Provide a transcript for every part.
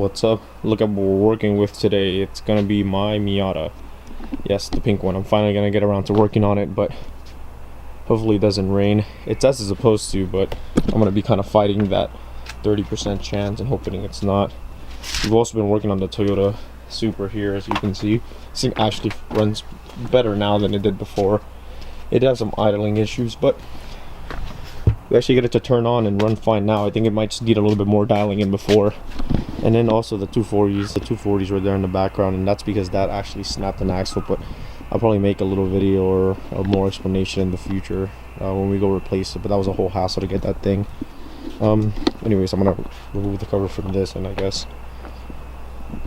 What's up? Look at what we're working with today. It's gonna be my Miata. Yes, the pink one. I'm finally gonna get around to working on it, but hopefully it doesn't rain. It's as it's supposed to, but I'm gonna be kind of fighting that 30% chance and hoping it's not. We've also been working on the Toyota Supra here, as you can see. This thing actually runs better now than it did before. It has some idling issues, but we actually get it to turn on and run fine now. I think it might just need a little bit more dialing in before. And then also the 240s were there in the background, and that's because that actually snapped an axle. But I'll probably make a little video or more explanation in the future when we go replace it. But that was a whole hassle to get that thing. Anyways, I'm gonna remove the cover from this and I guess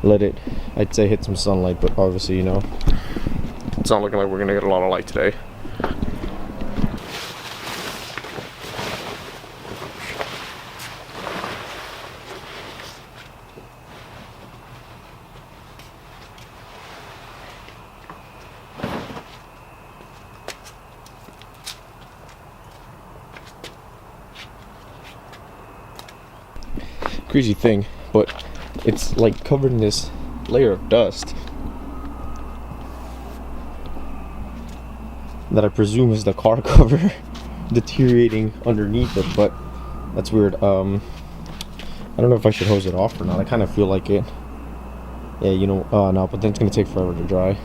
let it, I'd say, hit some sunlight, but obviously, you know, it's not looking like we're gonna get a lot of light today. Crazy thing, but it's like covered in this layer of dust that I presume is the car cover deteriorating underneath it, but that's weird. I don't know if I should hose it off or not. I kind of feel like it. Yeah, you know, no, but then it's gonna take forever to dry.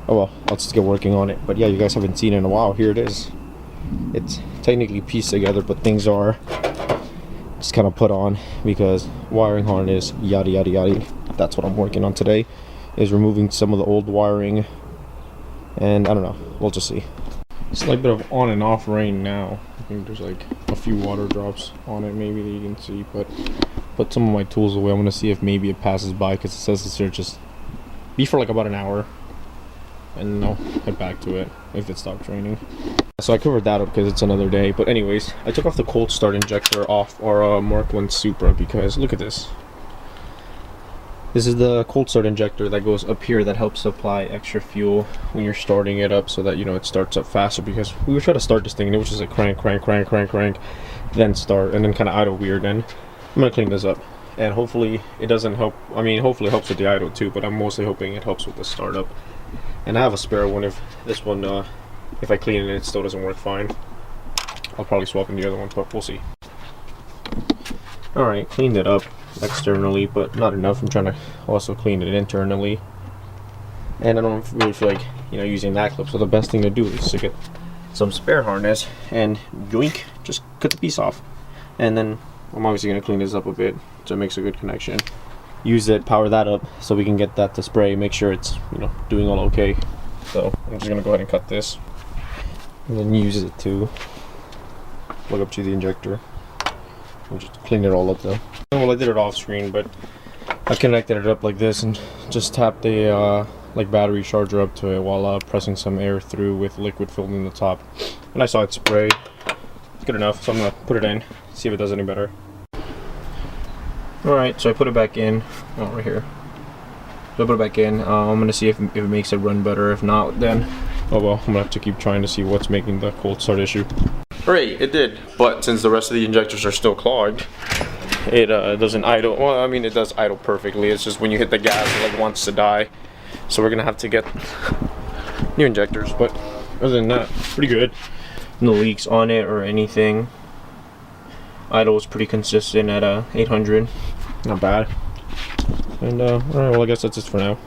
Oh well, I'll just get working on it. But yeah, you guys haven't seen it in a while. Here it is. It's technically pieced together, but things are just kind of put on because wiring harness, yada yada yada. That's what I'm working on today, is removing some of the old wiring, and I don't know, we'll just see. It's like a bit of on and off rain now. I think there's like a few water drops on it maybe that you can see, but put some of my tools away. I'm gonna see if maybe it passes by, because it says it's here just be for like about an hour, and then I'll head back to it if it stops raining. So I covered that up because it's another day. But anyways, I took off the cold start injector off our Mark 1 Supra because look at this. This is the cold start injector that goes up here that helps supply extra fuel when you're starting it up, so that, you know, it starts up faster. Because we were trying to start this thing and it was just like crank, crank, crank, crank, crank, then start, and then kind of idle weird. And I'm gonna clean this up, and hopefully it doesn't help. I mean, hopefully it helps with the idle too, but I'm mostly hoping it helps with the startup. And I have a spare one if this one if I clean it, it still doesn't work fine. I'll probably swap in the other one, but we'll see. Alright, cleaned it up externally, but not enough. I'm trying to also clean it internally. And I don't really feel like, you know, using that clip, so the best thing to do is to get some spare harness and yoink, just cut the piece off. And then I'm obviously going to clean this up a bit so it makes a good connection. Use it, power that up so we can get that to spray, make sure it's, you know, doing all okay. So I'm just going to go ahead and cut this, and then use it to plug up to the injector. I'll just clean it all up though. Well, I did it off screen, but I connected it up like this and just tapped a like battery charger up to it while pressing some air through with liquid filled in the top. And I saw it spray. It's good enough, so I'm gonna put it in, see if it does any better. Alright, so I put it back in. Oh, right here. So I put it back in. I'm gonna see if it makes it run better. If not, then oh well, I'm gonna have to keep trying to see what's making the cold start issue. Alright, it did, but since the rest of the injectors are still clogged, it doesn't idle. Well, I mean, it does idle perfectly. It's just when you hit the gas, it like wants to die. So we're gonna have to get new injectors. But other than that, pretty good. No leaks on it or anything. Idle is pretty consistent at 800. Not bad. And alright, well, I guess that's it for now.